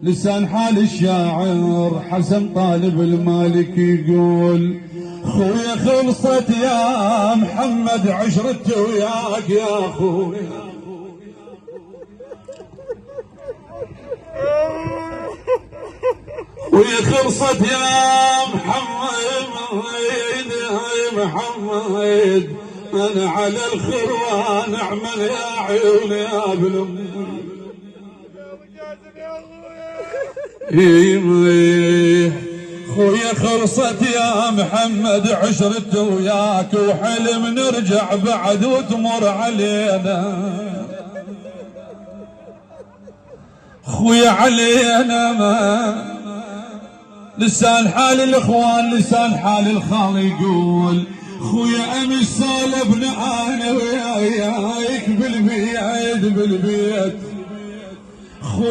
لسان حال الشاعر حسن طالب المالك يقول خويا خلصت يا محمد عشرت وياك يا خويا خويا خلصت يا محمد انا على الخروان اعمل يا عيوني يا ابن امي خويا خلصت يا محمد عشرت وياك وحلم نرجع بعد وتمر علينا خويا علينا ما لسان حال الاخوان لسان حال الخال يقول خويا امس سالبنا انا وياك بالبيت